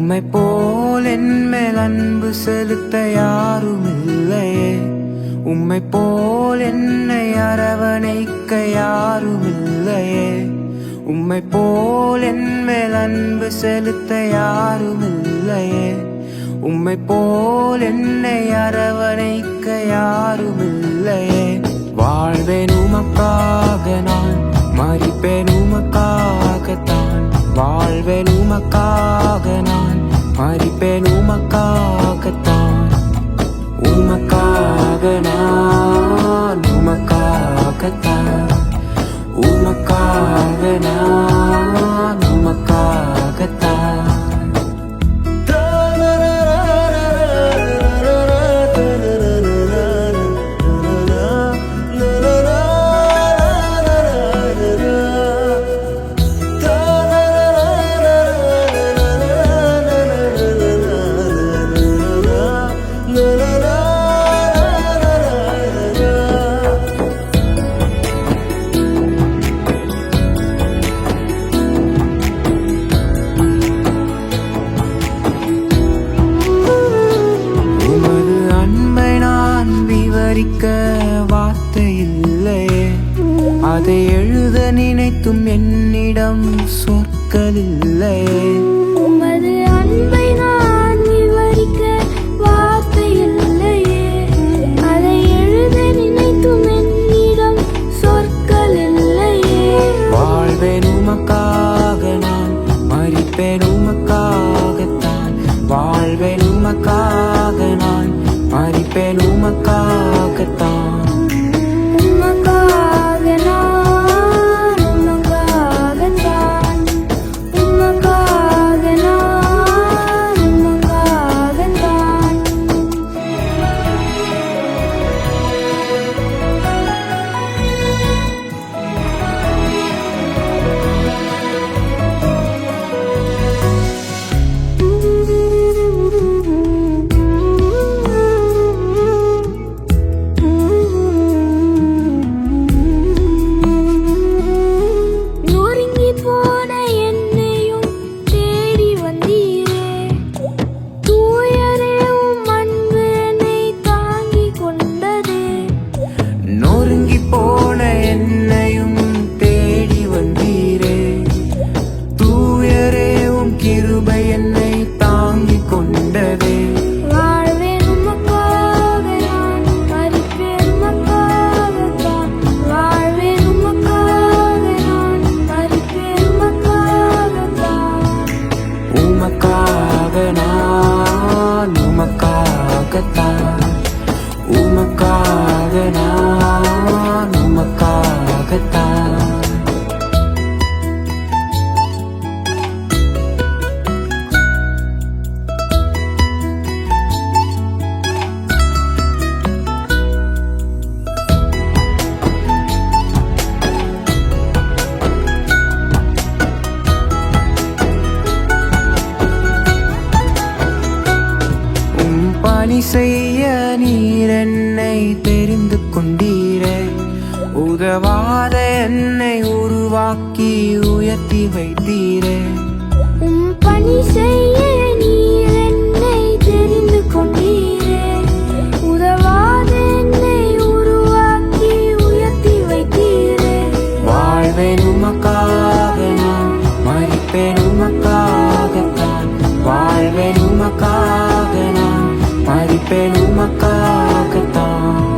உம்மை போல் என் மேல் அன்பு செலுத்த யாரும் இல்லையே. உம்மை போல் என்னை அரவணைக்க யாரும் இல்லையே. உம்மை போல் என் மேல் அன்பு செலுத்த யாரும் இல்லையே. உம்மை போல் என்னை அரவணைக்க யாரும் இல்லையே. வாழ்வேன் உமக்காக, நான் மரிப்பேன் உமக்காகத்தான். வாழ்வேன் உமக்காக, நான் மரிப்பேன் உமக்காகத்தான். உமக்காக நான் உமக்காகத்தான். உமக்காக நான் உமக்காகத்தான். வார்த்தை இல்லையே, அதை எழுத நினைத்தும் என்னிடம் சொற்கள் இல்லையே. உமது அன்பை நான் விவரிக்க வார்த்தை இல்லையே, அதை எழுத நினைத்தும் என்னிடம் சொற்கள் இல்லையே. வாழ்வேன் உமக்காக, நான் மரிப்பேன் உமக்காகத்தான். வாழ்வேன் உமக்காக, நான் மரிப்பேன் உமக்காகத்தான். உமக்காக நான் உமக்காகத்தான். பணி செய்ய நீர் என்னை தெரிந்து கொண்டீரே. உதவாத என்னை உருவாக்கி உயர்த்தி வைத்தீரே. பணி செய்ய நீர் என்னை தெரிந்து கொண்டீரே. உதவாத என்னை உருவாக்கி உயர்த்தி வைத்தீரே. வாழ்வேன் உமக்காக, நான் மரிப்பேன் உமக்காகத்தான். வாழ்வேன் உமக்காக, நான் மரிப்பேன் உமக்காகத்தான்.